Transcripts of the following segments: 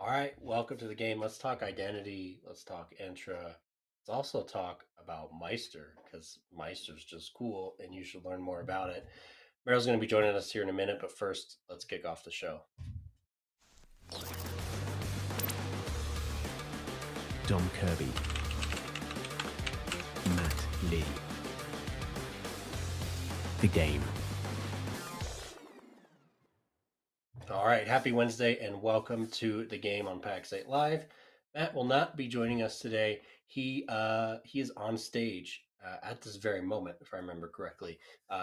All right, welcome to the game. Let's talk identity. Let's talk Entra. Let's also talk about Meister because Meister's just cool and you should learn more about it. Meryl's going to be joining us here in a minute, but first, let's kick off the show. Dom Kirby, Matt Lee. The game. All right, happy Wednesday and welcome to the game on Pax8 Live. Matt will not be joining us today. He is on stage at this very moment, if I remember correctly.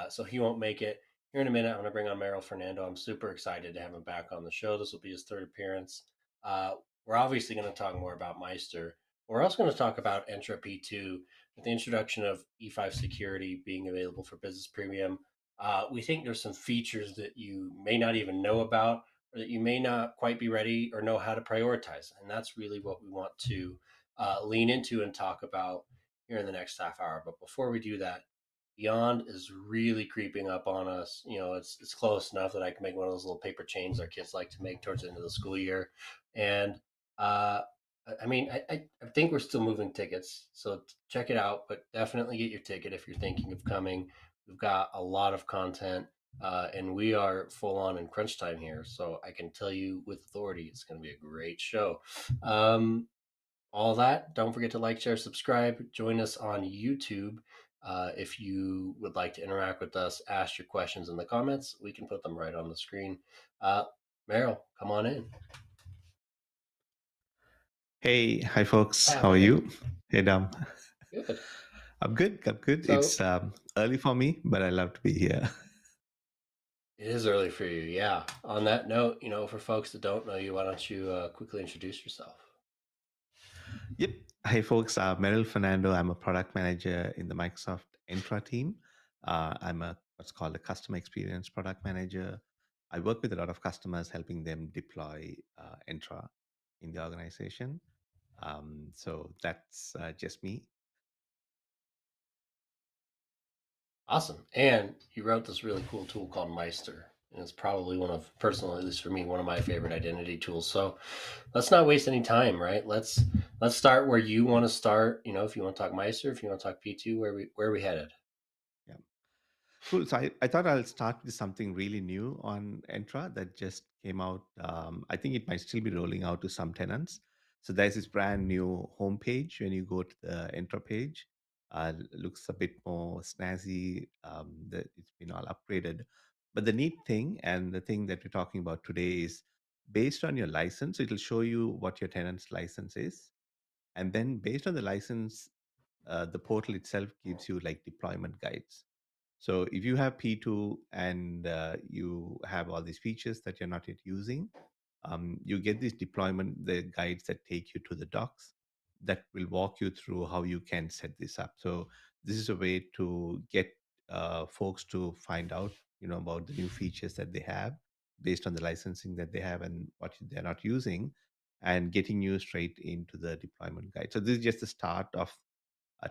So he won't make it. Here in a minute, I'm going to bring on Merill Fernando. I'm super excited to have him back on the show. This will be his third appearance. We're obviously going to talk more about Maester. We're also going to talk about Entra P2 with the introduction of E5 security being available for business premium. We think there's some features that you may not even know about or that you may not quite be ready or know how to prioritize. And that's really what we want to lean into and talk about here in the next half hour. But before we do that, Beyond is really creeping up on us. You know, it's close enough that I can make one of those little paper chains our kids like to make towards the end of the school year. And uh, I think we're still moving tickets, so check it out. But definitely get your ticket if you're thinking of coming. We've got a lot of content, and we are full on in crunch time here. So I can tell you with authority, it's going to be a great show. All that. Don't forget to like, share, subscribe. Join us on YouTube. If you would like to interact with us, ask your questions in the comments. We can put them right on the screen. Uh, Meryl, come on in. Hey, hi folks. How How are are you? you? Hey, Dom. Good. I'm good. I'm good. So It's early for me, but I love to be here. it is early for you, yeah. On that note, for folks that don't know you, why don't you quickly introduce yourself? Yep. Hi folks. Merill Fernando. I'm a product manager in the Microsoft Entra team. I'm what's called a customer experience product manager. I work with a lot of customers, helping them deploy Entra in the organization. So that's just me. Awesome. And you wrote this really cool tool called Meister. And it's probably personally, at least for me, one of my favorite identity tools. So let's not waste any time, right? Let's start where you want to start. If you want to talk Meister, if you want to talk P2, where are we headed? Yeah. Cool. So I thought I'll start with something really new on Entra that just came out. I think it might still be rolling out to some tenants. So there's this brand new homepage when you go to the Entra page. Looks a bit more snazzy. It's been all upgraded. But the neat thing and the thing that we're talking about today is based on your license, it'll show you what your tenant's license is. And then based on the license, the portal itself gives you like deployment guides. So if you have P2 and you have all these features that you're not yet using, you get these the guides that take you to the docs that will walk you through how you can set this up. So this is a way to get folks to find out, about the new features that they have based on the licensing that they have and what they're not using, and getting you straight into the deployment guide. So this is just the start of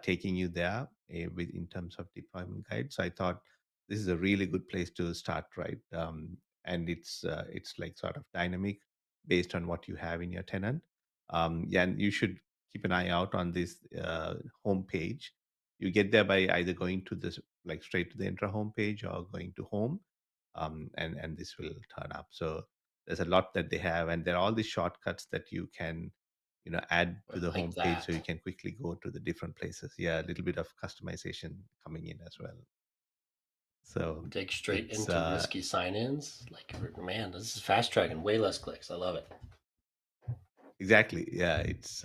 taking you there in terms of deployment guide. So I thought this is a really good place to start, right? And it's like sort of dynamic based on what you have in your tenant. Yeah, and you should keep an eye out on this home page. You get there by either going to this like straight to the Entra homepage or going to home, and this will turn up. So there's a lot that they have, and there are all these shortcuts that you can add to the Like homepage so that. you can quickly go to the different places. Yeah, a little bit of customization coming in as well. So Dig straight it's into risky sign-ins. Like, man, this is fast tracking, way less clicks. I love it. exactly, yeah, it's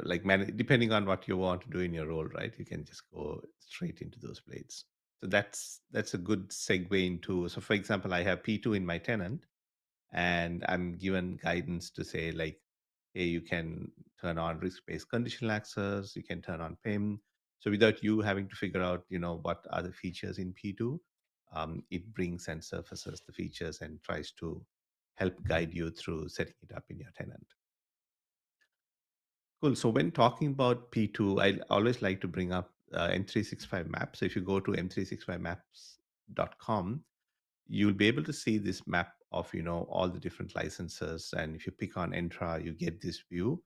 like depending on what you want to do in your role, right? You can just go straight into those blades. So that's a good segue into. So for example, I have P2 in my tenant, and I'm given guidance to say like, hey, you can turn on risk-based conditional access, you can turn on PIM. So without you having to figure out, what are the features in P2, it brings and surfaces the features and tries to help guide you through setting it up in your tenant. Cool. So when talking about P2, I always like to bring up M365 maps. So if you go to m365maps.com, you'll be able to see this map of all the different licenses, and if you pick on Entra, you get this view.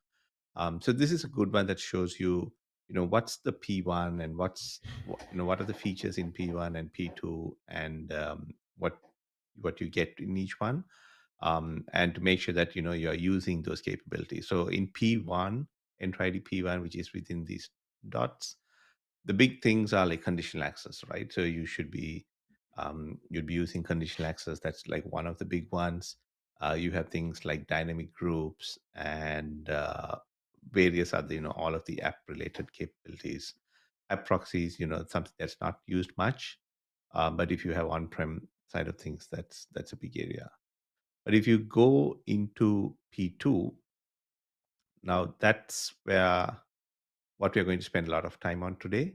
So this is a good one that shows you, what's the P1 and what are the features in P1 and P2, and what you get in each one, and to make sure that you're using those capabilities. So in P1, Entra ID P1, which is within these dots, the big things are like conditional access, right? So you'd be using conditional access. That's like one of the big ones. You have things like dynamic groups and various other, all of the app related capabilities. App proxies, something that's not used much, but if you have on-prem side of things, that's a big area. But if you go into P2, now that's where what we're going to spend a lot of time on today.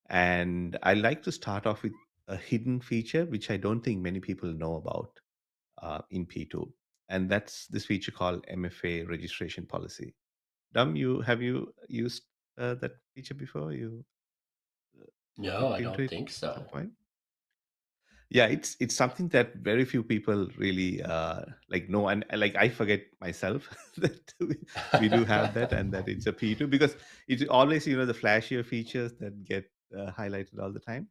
And I like to start off with a hidden feature, which I don't think many people know about in P2. And that's this feature called MFA registration policy. Dom, you used that feature before? You No, looked I into don't it think at some so. point? Yeah, it's something that very few people really like know, and like I forget myself that we do have that, and that it's a P2, because it's always the flashier features that get highlighted all the time.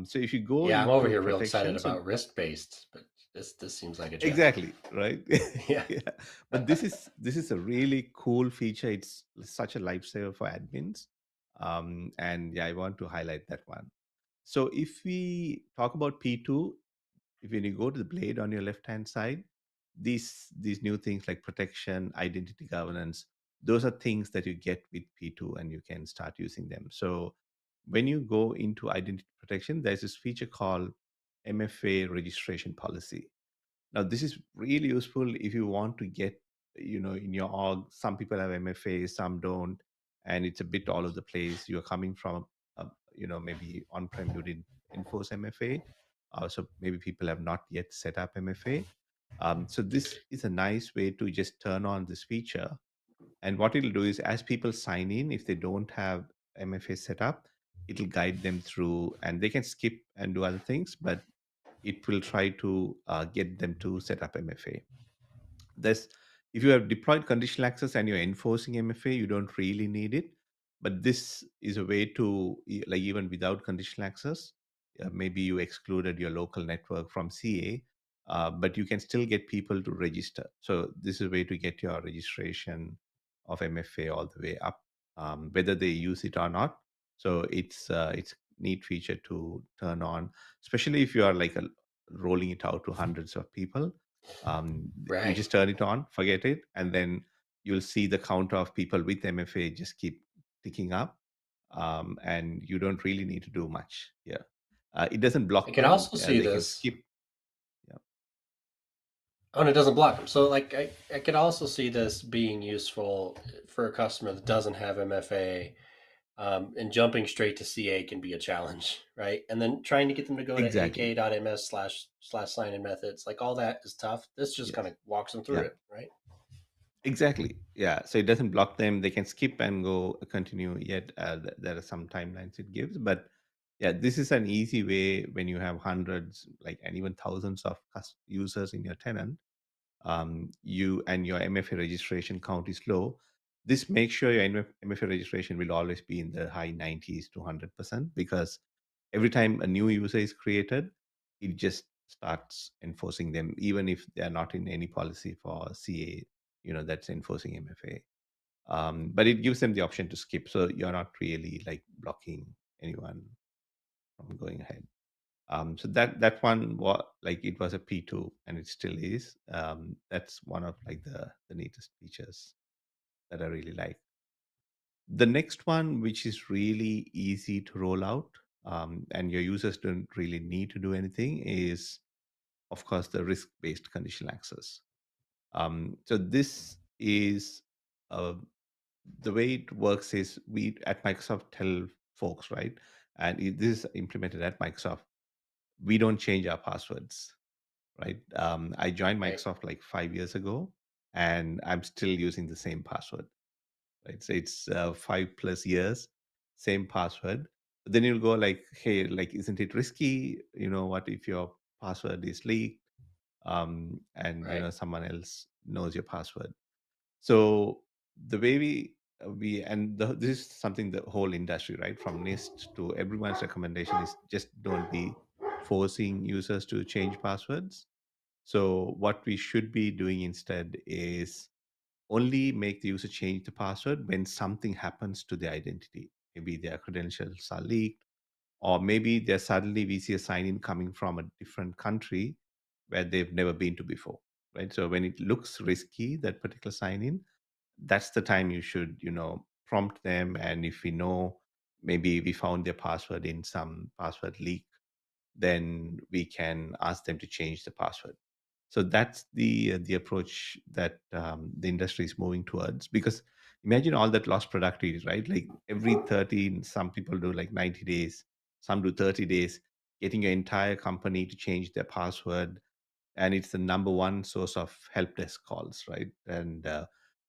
So if you go Yeah, I'm over into here real excited protection, so about risk based, but this seems like a challenge. exactly, right? Yeah. Yeah, but this is a really cool feature. It's such a lifesaver for admins, and yeah, I want to highlight that one. So if we talk about P2, if when you go to the blade on your left hand side, these new things like protection, identity governance, those are things that you get with P2, and you can start using them. So when you go into identity protection, there's this feature called MFA registration policy. Now, this is really useful if you want to get, in your org, some people have MFA, some don't, and it's a bit all over the place. You're coming from, maybe on-prem you didn't enforce MFA, so maybe people have not yet set up MFA. So this is a nice way to just turn on this feature. And what it'll do is, as people sign in, if they don't have MFA set up, it'll guide them through, and they can skip and do other things, but it will try to get them to set up MFA. This, if you have deployed conditional access and you're enforcing MFA, you don't really need it. But this is a way to, like, even without conditional access, maybe you excluded your local network from CA, but you can still get people to register. So this is a way to get your registration of MFA all the way up, whether they use it or not. So it's neat feature to turn on, especially if you are like rolling it out to hundreds of people. You Right. just turn it on, forget it, and then you'll see the count of people with MFA just keep ticking up, and you don't really need to do much here. It doesn't I block could them; also see they can this. skip. Yeah, Oh, and it doesn't block them. So, like, I could also see this being useful for a customer that doesn't have MFA, and jumping straight to CA can be a challenge, right? And then trying to get them to go to exactly. ak.ms// sign in methods, like all that is tough. This just kind Yes. of walks them through Yeah. it, right? Exactly. Yeah. So it doesn't block them. They can skip and go continue. Yet there are some timelines it gives, but yeah, this is an easy way when you have hundreds, like, and even thousands of users in your tenant, you and your MFA registration count is low. This makes sure your MFA registration will always be in the high 90s to 100%, because every time a new user is created, it just starts enforcing them, even if they are not in any policy for CA, that's enforcing MFA. But it gives them the option to skip, so you're not really like blocking anyone from going ahead. So that one was like, it was a P2, and it still is. That's one of like the neatest features that I really like. The next one, which is really easy to roll out, and your users don't really need to do anything, is of course the risk-based conditional access. So this is uh, the way it works is, we at Microsoft tell folks, right, and this is implemented at Microsoft. We don't change our passwords, right? I joined Right. Microsoft like 5 years ago, and I'm still using the same password, right? So it's 5 plus years, same password. But then you'll go like, hey, like, isn't it risky? What if your password is leaked? and Right. someone else knows your password. So the way we and this is something the whole industry, right, from NIST to everyone's recommendation is just don't be forcing users to change passwords. So what we should be doing instead is only make the user change the password when something happens to the identity. Maybe their credentials are leaked, or maybe there's suddenly we see a sign in coming from a different country where they've never been to before, right? So when it looks risky, that particular sign in, that's the time you should prompt them. And if we know maybe we found their password in some password leak, then we can ask them to change the password. So that's the approach that the industry is moving towards. Because imagine all that lost productivity, right? Like every 30, some people do like 90 days, some do 30 days, getting your entire company to change their password, and it's the number one source of help desk calls, right? And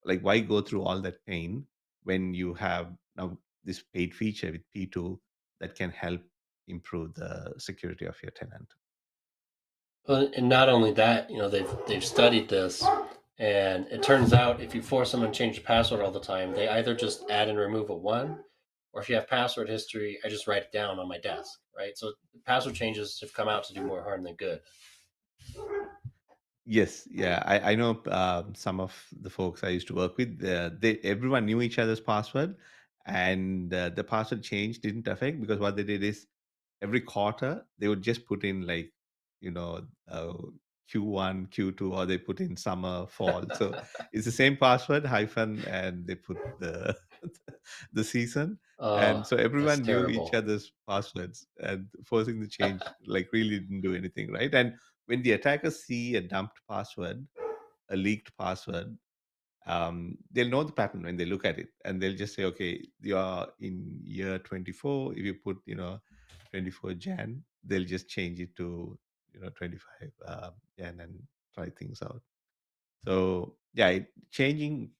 like, why go through all that pain when you have now this paid feature with P2 that can help improve the security of your tenant? Well, and not only that, they've studied this, and it turns out if you force someone to change the password all the time, they either just add and remove a one, or if you have password history, I just write it down on my desk, right? So password changes have come out to do more harm than good. Yes, yeah, I know some of the folks I used to work with. They everyone knew each other's password, and the password change didn't affect, because what they did is every quarter they would just put in, like, you know uh, Q1, Q2, or they put in summer, fall. So it's the same password hyphen, and they put the the season, and Oh, so that's everyone knew each terrible. other's passwords, and forcing the change like really didn't do anything, right? And when the attackers see a dumped password, a leaked password, they'll know the pattern when they look at it, and they'll just say, okay, you are in year 24. If you put 24 Jan, they'll just change it to 25 Jan and try things out. So yeah,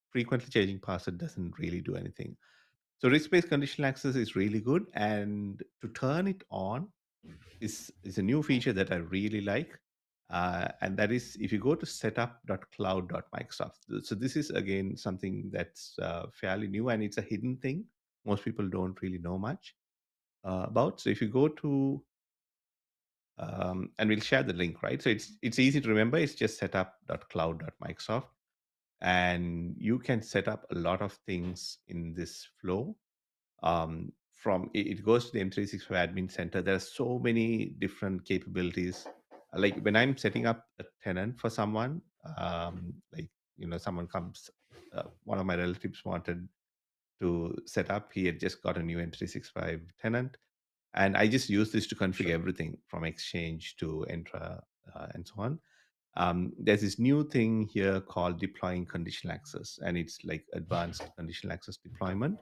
frequently changing password doesn't really do anything. So risk-based conditional access is really good, and to turn it on is a new feature that I really like. And that is, if you go to setup.cloud.microsoft. So this is again something that's fairly new, and it's a hidden thing. Most people don't really know much about. So if you go to, and we'll share the link, right? So it's easy to remember. It's just setup.cloud.microsoft, and you can set up a lot of things in this flow. From it goes to the M365 admin center. There are so many different capabilities. Like when I'm setting up a tenant for someone, like someone comes, one of my relatives wanted to set up. He had just got a new M365 tenant, and I just use this to configure Sure. everything from Exchange to Entra, and so on. There's this new thing here called deploying conditional access, and it's like advanced conditional access deployment.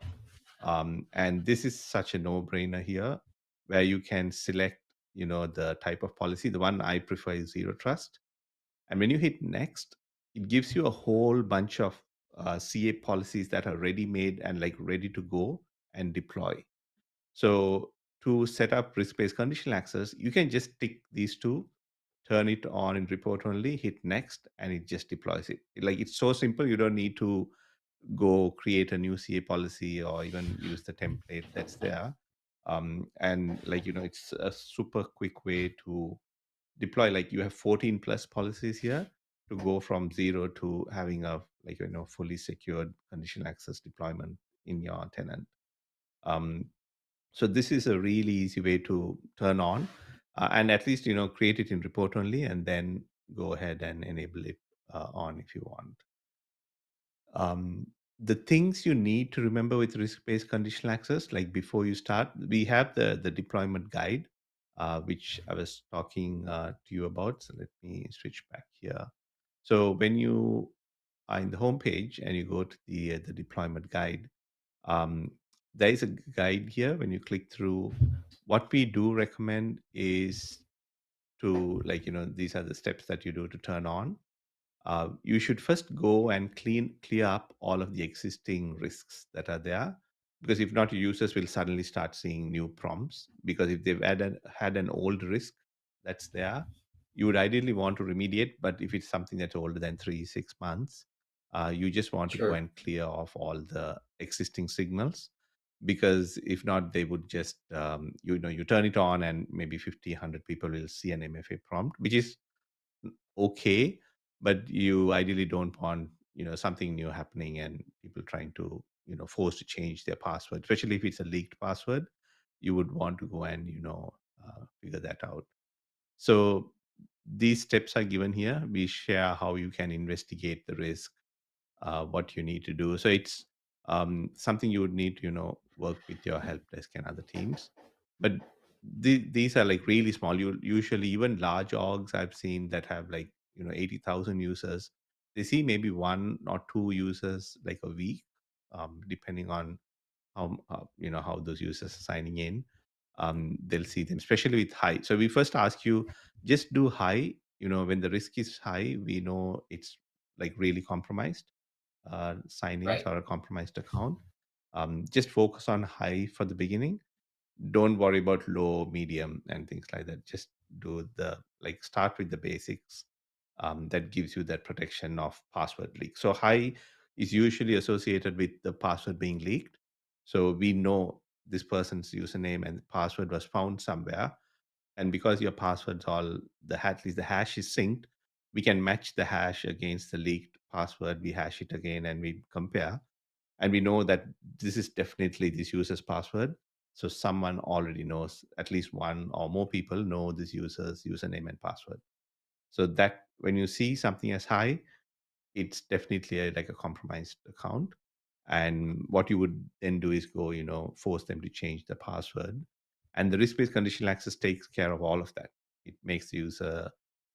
And this is such a no-brainer here, where you can select, the type of policy. The one I prefer is zero trust. And when you hit next, it gives you a whole bunch of CA policies that are ready made and like ready to go and deploy. So to set up risk-based conditional access, you can just tick these two, turn it on in report only, hit next, and it just deploys it. Like, it's so simple. You don't need to go create a new CA policy or even use the template that's there. And like, it's a super quick way to deploy. Like, you have 14 plus policies here to go from zero to having a, like, fully secured conditional access deployment in your tenant. Um, so this is a really easy way to turn on, and at least create it in report only, and then go ahead and enable it on if you want. Um, the things you need to remember with risk-based conditional access, like before you start, we have the deployment guide, which I was talking to you about. So let me switch back here. So when you are in the home page and you go to the deployment guide, um, there is a guide here. When you click through, what we do recommend is to, like, these are the steps that you do to turn on. You should first go and clear up all of the existing risks that are there, because if not, your users will suddenly start seeing new prompts. Because if they've had an old risk that's there, you would ideally want to remediate. But if it's something that's older than 3 6 months, you just want to go Sure. and clear off all the existing signals, because if not, they would just you turn it on and maybe 50 100 people will see an MFA prompt, which is okay, but you ideally don't want something new happening and people trying to force to change their password, especially if it's a leaked password. You would want to go and figure that out. So these steps are given here. We share how you can investigate the risk, what you need to do. So it's something you would need to work with your help desk and other teams. But these are like really small. You usually, even large orgs I've seen that have like 80,000 users, they see maybe one or two users like a week, depending on how those users are signing in. They'll see them, especially with high. So we first ask you, just do high. When the risk is high, we know it's like really compromised sign-ins Right. or a compromised account. Just focus on high for the beginning. Don't worry about low, medium, and things like that. Just do the like start with the basics. That gives you that protection of password leak. So high is usually associated with the password being leaked. So we know this person's username and password was found somewhere, and because your passwords all at least the hash is synced, we can match the hash against the leaked password. We hash it again and we compare, and we know that this is definitely this user's password. So someone already knows, at least one or more people know this user's username and password. So that when you see something as high, it's definitely like a compromised account. And what you would then do is go, force them to change the password. And the risk-based conditional access takes care of all of that. It makes the user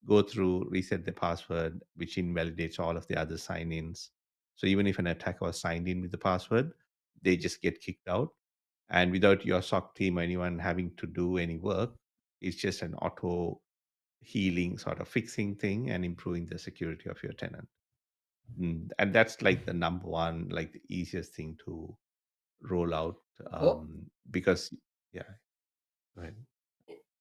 go through, reset the password, which invalidates all of the other sign-ins. So even if an attacker was signed in with the password, they just get kicked out. And without your SOC team or anyone having to do any work, it's just an auto healing sort of fixing thing and improving the security of your tenant. And that's like the number one, like the easiest thing to roll out, Well, because yeah, go ahead.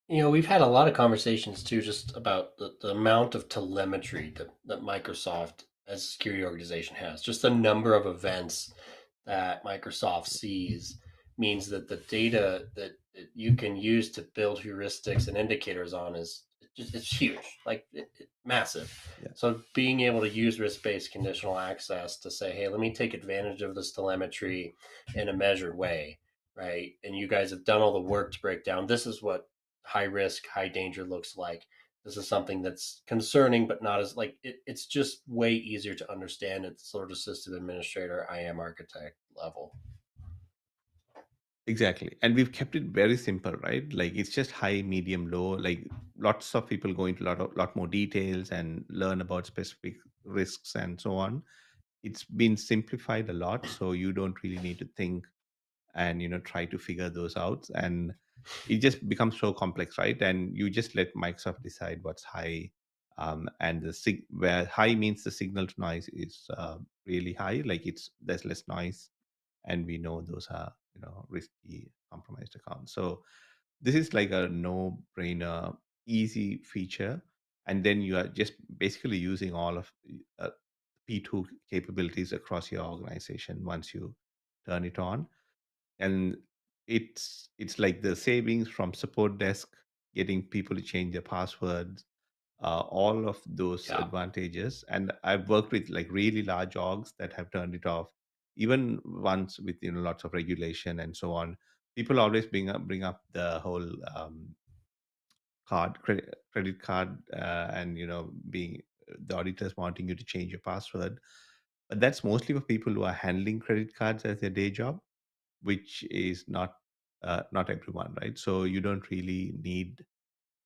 we've had a lot of conversations too, just about the amount of telemetry that Microsoft as a security organization has. Just the number of events that Microsoft sees means that the data that you can use to build heuristics and indicators on is it's huge, like massive. Yeah, So being able to use risk-based conditional access to say, hey, let me take advantage of this telemetry in a measured way, right? And you guys have done all the work to break down. This is what high risk, high danger looks like. This is something that's concerning, but not as like it's just way easier to understand at the sort of system administrator, IAM architect level. exactly. And we've kept it very simple, right? Like it's just high, medium, low. Like lots of people go into lot more details and learn about specific risks and so on. It's been simplified a lot, so you don't really need to think and try to figure those out. And it just becomes so complex, right? And you just let Microsoft decide what's high. And where high means the signal to noise is really high, like there's less noise, and we know those are risky compromised accounts. So this is like a no brainer, easy feature. And then you are just basically using all of uh, P2 capabilities across your organization once you turn it on. And it's like the savings from support desk, getting people to change their passwords, all of those Yeah. advantages. And I've worked with like really large orgs that have turned it off, even once with lots of regulation and so on. People always bring up the whole credit card, and being the auditors wanting you to change your password. But that's mostly for people who are handling credit cards as their day job, which is not everyone, right? So you don't really need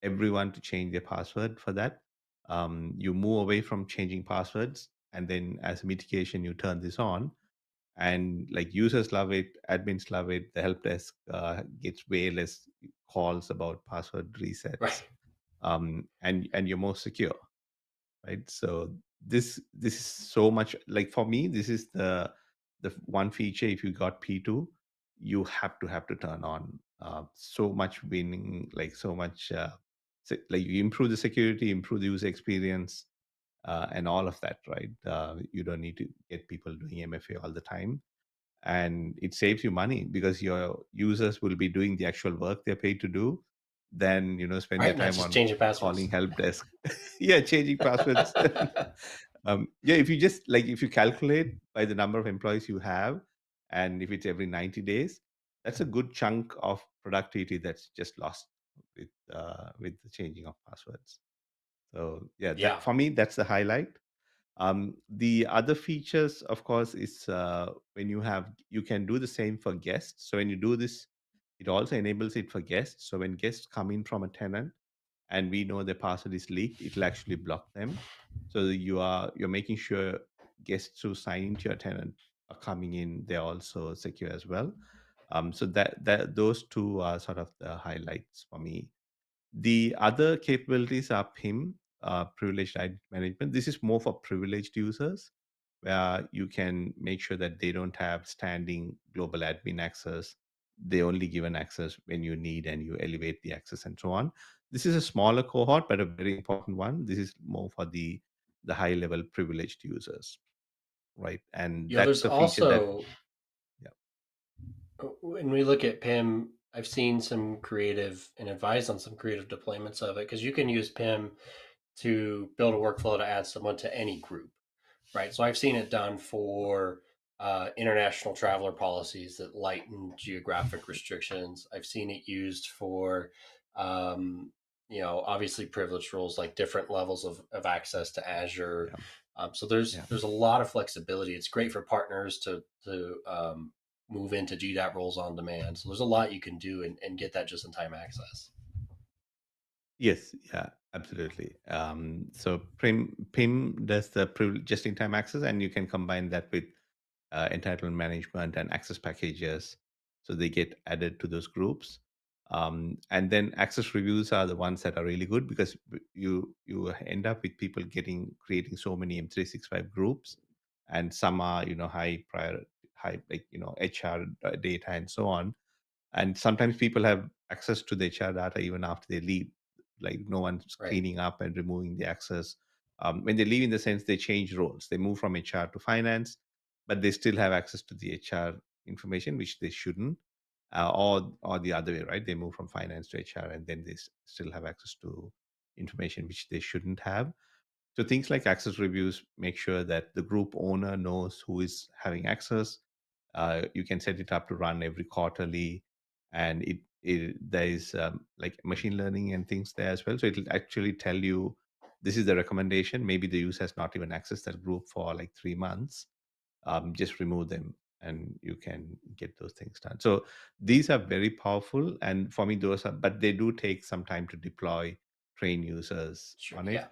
everyone to change their password for that. You move away from changing passwords, and then as a mitigation, you turn this on, and like users love it, admins love it. The help desk gets way less calls about password Right. resets, and you're more secure, right? So this is so much, like for me, this is the one feature. If you got P2, you have to turn on. So much winning, like so much like you improve the security, improve the user experience, and all of that, right? You don't need to get people doing MFA all the time, and it saves you money because your users will be doing the actual work they're paid to do, then spend their Right, not time just on changing calling passwords. help desk. Yeah, changing passwords. Yeah, if you just like if you calculate by the number of employees you have, and if it's every 90 days, that's a good chunk of productivity that's just lost with the changing of passwords. So yeah, that Yeah. for me, that's the highlight. The other features, of course, is when you can do the same for guests. So when you do this, it also enables it for guests. So when guests come in from a tenant and we know their password is leaked, it'll actually block them. So you're making sure guests who sign into your tenant are coming in, they're also secure as well. So that those two are sort of the highlights for me. The other capabilities are PIM, privileged identity management. This is more for privileged users, where you can make sure that they don't have standing global admin access. They only given access when you need, and you elevate the access and so on. This is a smaller cohort, but a very important one. This is more for the high level privileged users, right? And that's There's a feature that, also yeah, when we look at PIM, I've seen some creative and advised on some creative deployments of it because you can use PIM to build a workflow to add someone to any group, right? So I've seen it done for international traveler policies that lighten geographic restrictions. I've seen it used for, um, obviously privileged roles like different levels of access to Azure. yeah, So there's yeah. there's a lot of flexibility. It's great for partners to move into GDAP roles on demand. So there's a lot you can do and get that just in time access. Yes, yeah, absolutely. So PIM does the just-in-time access, and you can combine that with entitlement management and access packages, so they get added to those groups. And then access reviews are the ones that are really good because you end up with people creating so many M365 groups, and some are high prior high like HR data and so on, and sometimes people have access to the HR data even after they leave. Like no one's Right, cleaning up and removing the access. When they leave, in the sense they change roles, they move from HR to finance, but they still have access to the HR information, which they shouldn't, or the other way, right? They move from finance to HR, and then still have access to information which they shouldn't have. So things like access reviews make sure that the group owner knows who is having access. You can set it up to run every quarterly, and there is like machine learning and things there as well. So it'll actually tell you this is the recommendation. Maybe the user has not even accessed that group for like 3 months. Just remove them, and you can get those things done. So these are very powerful, and for me, those are. But they do take some time to deploy, train users sure, on yeah, it,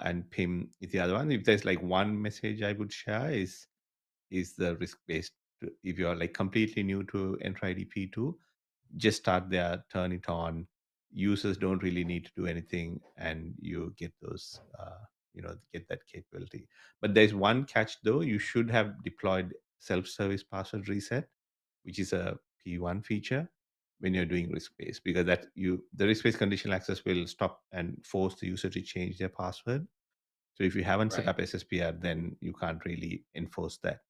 and PIM is the other one. If there's like one message I would share is the risk based. If you're like completely new to Entra IDP2, just start there, turn it on. Users don't really need to do anything, and you get those, get that capability. But there's one catch though: you should have deployed self-service password reset, which is a P1 feature when you're doing risk-based, because the risk-based conditional access will stop and force the user to change their password. So if you haven't set right. up SSPR, then you can't really enforce that.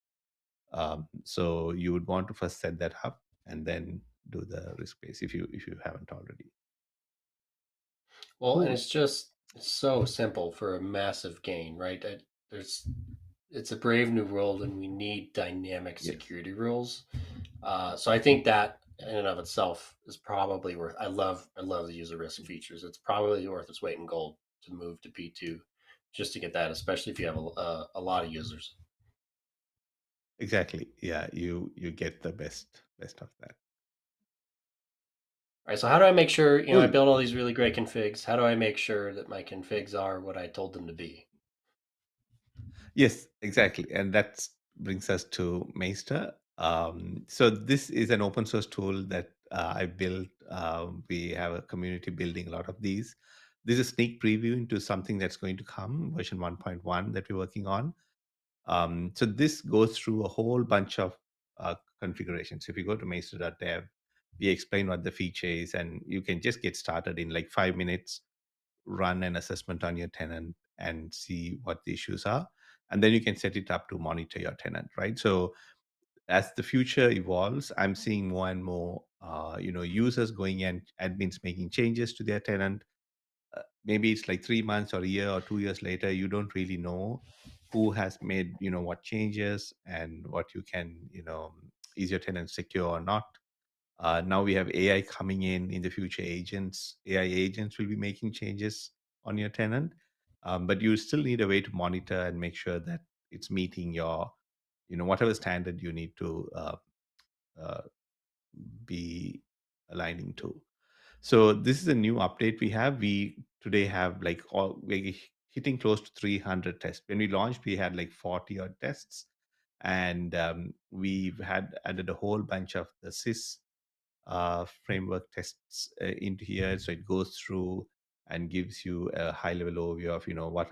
So you would want to first set that up and then do the risk base if you haven't already. Well, and Cool. it's so simple for a massive gain, right? There's it's a brave new world, and we need dynamic Yes. security rules. So I think that in and of itself is probably worth. I love the user risk features. It's probably worth its weight in gold to move to P2, just to get that, especially if you have a lot of users. Exactly. Yeah. You get the best of that. All right. So how do I make sure I Cool. build all these really great configs? How do I make sure that my configs are what I told them to be? Yes, exactly. And that brings us to Maester. So this is an open source tool that I built. We have a community building a lot of these. This is a sneak preview into something that's going to come, version 1.1 that we're working on. So this goes through a whole bunch of configurations. If you go to maester.dev, we explain what the feature is, and you can just get started in like 5 minutes. run an assessment on your tenant and see what the issues are, and then you can set it up to monitor your tenant, right? So as the future evolves, I'm seeing more and more, users going and admins making changes to their tenant. Maybe it's like 3 months or a year or 2 years later, you don't really know who has made what changes and what you can, is your tenant secure or not. Now we have AI coming in the future. Agents, AI agents will be making changes on your tenant, but you still need a way to monitor and make sure that it's meeting your, whatever standard you need to uh, be aligning to. So this is a new update we have. We today have like we're hitting close to 300 tests. When we launched, we had like 40 odd tests, and we've had added a whole bunch of the sys framework tests into here. So it goes through and gives you a high level overview of what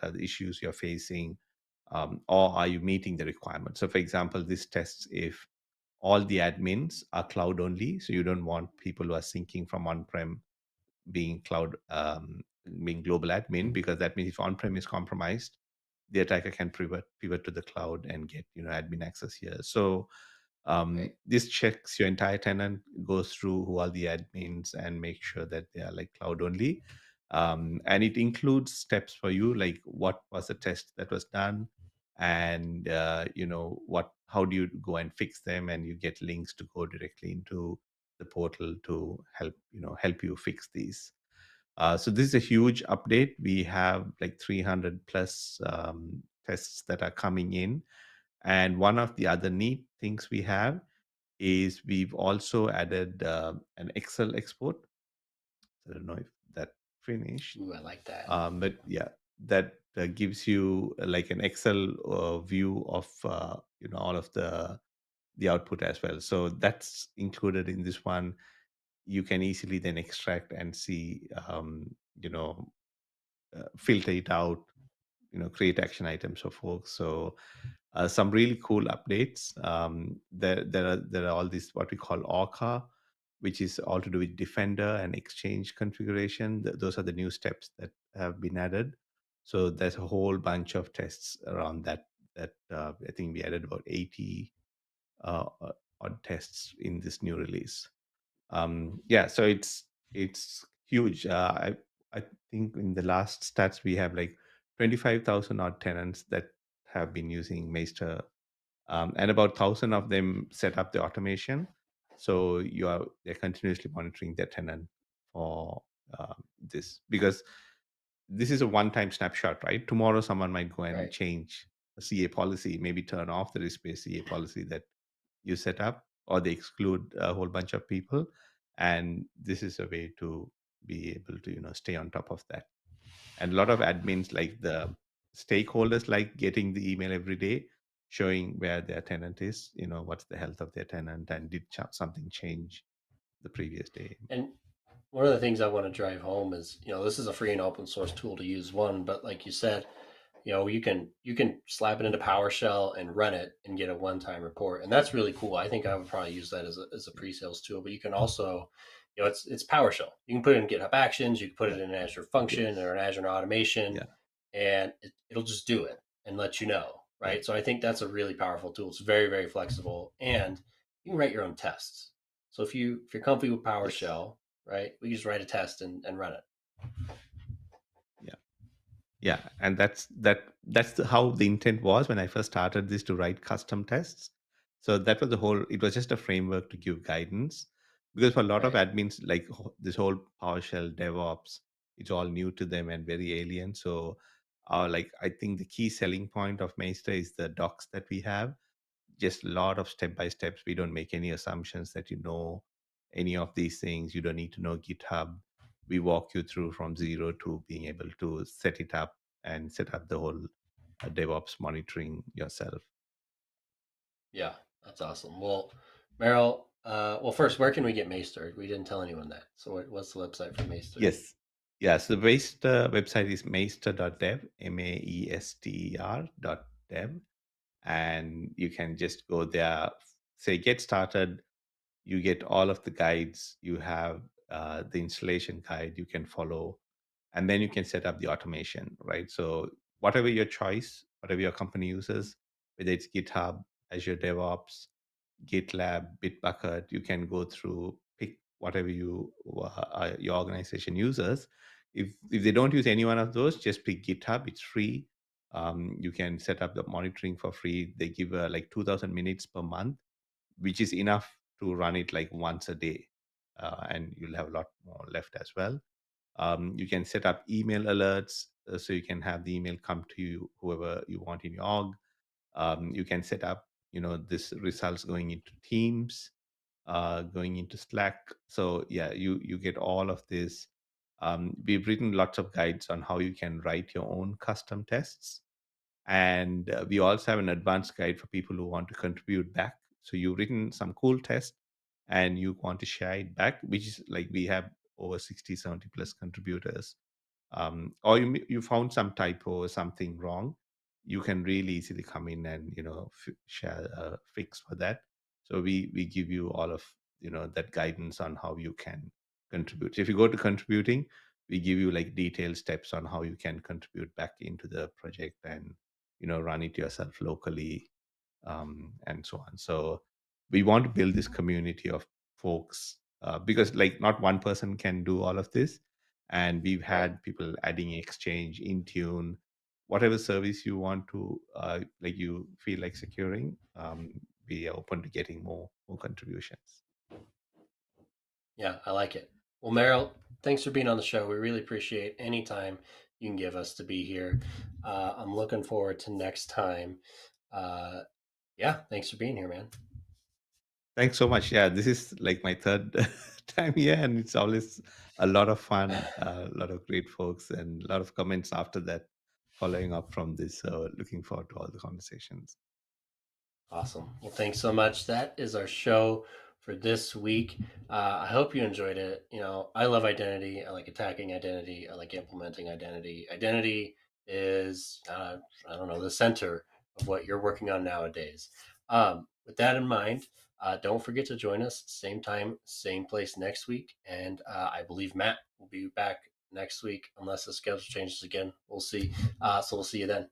are the issues you're facing, or are you meeting the requirements. So for example, this tests if all the admins are cloud only, so you don't want people who are syncing from on-prem being cloud, being global admin, because that means if on-prem is compromised, the attacker can pivot to the cloud and get admin access here. So Right. this checks your entire tenant, goes through who are the admins and make sure that they are like cloud only. And it includes steps for you, like what was the test that was done, and what how do you go and fix them, and you get links to go directly into the portal to help you fix these. So this is a huge update. We have like 300 plus tests that are coming in, and one of the other neat things we have is we've also added an Excel export. I don't know if that finished, Ooh, I like that. but yeah, that gives you like an Excel view of all of the output as well. So that's included in this one. You can easily then extract and see, filter it out, create action items for folks. So some really cool updates. There are all these what we call Orca, which is all to do with Defender and Exchange configuration. Those are the new steps that have been added. So there's a whole bunch of tests around that. That I think we added about 80 odd tests in this new release. Yeah, so it's huge. I think in the last stats we have like 25,000 odd tenants that have been using Maester, and about 1,000 of them set up the automation. So they're continuously monitoring their tenant for this, because this is a one-time snapshot, right? Tomorrow someone might go and Right. change a CA policy, maybe turn off the risk-based CA policy that you set up, or they exclude a whole bunch of people, and this is a way to be able to stay on top of that. And a lot of admins, like the stakeholders, like getting the email every day showing where their tenant is, what's the health of their tenant, and did something change the previous day. And one of the things I want to drive home is, this is a free and open source tool to use one, but like you said, you can slap it into PowerShell and run it and get a one-time report, and that's really cool. I think I would probably use that as a pre-sales tool. But you can also, it's PowerShell. You can put it in GitHub Actions, you can put Yeah. it in an Azure Function Yes. or an Azure Automation, Yeah. and it'll just do it and let you know, Yeah. right? So I think that's a really powerful tool. It's very, very flexible, and you can write your own tests. So if you're comfy with Yes. PowerShell, right, we can just write a test and run it. Yeah. Yeah, and how the intent was when I first started this, to write custom tests. So that was the whole. It was just a framework to give guidance, because for a lot of Right. admins, like this whole PowerShell DevOps, it's all new to them and very alien. So, like I think the key selling point of Maester is the docs that we have, just a lot of step by steps. We don't make any assumptions that any of these things. You don't need to know GitHub. We walk you through from zero to being able to set it up and set up the whole DevOps monitoring yourself. Yeah, that's awesome. Well, Meryl, well, first, where can we get Maester? We didn't tell anyone that. So, what's the website for Maester? Yes. Yeah. So the Maester website is maester.dev, maester.dev. And you can just go there, say, get started. You get all of the guides. You have the installation guide you can follow. and then you can set up the automation, right? So whatever your choice, whatever your company uses, whether it's GitHub, Azure DevOps, GitLab, Bitbucket, you can go through, pick whatever your organization uses. If they don't use any one of those, just pick GitHub. It's free. You can set up the monitoring for free. They give like 2,000 minutes per month, which is enough to run it like once a day, and you'll have a lot more left as well. You can set up email alerts, so you can have the email come to you whoever you want in your org. You can set up, this results going into Teams, going into Slack. So yeah, you get all of this. We've written lots of guides on how you can write your own custom tests, and we also have an advanced guide for people who want to contribute back. So you've written some cool test and you want to share it back, which is like we have over 60, 70 plus contributors. Or you found some typo or something wrong, you can really easily come in and share a fix for that. So we give you all of that guidance on how you can contribute. If you go to contributing, we give you like detailed steps on how you can contribute back into the project and run it yourself locally, and so on. So we want to build this community of folks, because like not one person can do all of this, and we've Right. had people adding Exchange, Intune, whatever service you want to, like you feel like securing. We are open to getting more contributions. Yeah, I like it. Well, Meryl, thanks for being on the show. We really appreciate any time you can give us to be here. I'm looking forward to next time. Uh, yeah, thanks for being here, man. Thanks so much. Yeah, this is like my third time here, and it's always a lot of fun, a lot of great folks, and a lot of comments after that following up from this. So, looking forward to all the conversations. Awesome. Well, thanks so much. That is our show for this week. I hope you enjoyed it. I love identity. I like attacking identity. I like implementing identity. Identity is, I don't know, the center of what you're working on nowadays. With that in mind, don't forget to join us same time, same place next week. And I believe Matt will be back next week unless the schedule changes again. We'll see. So we'll see you then.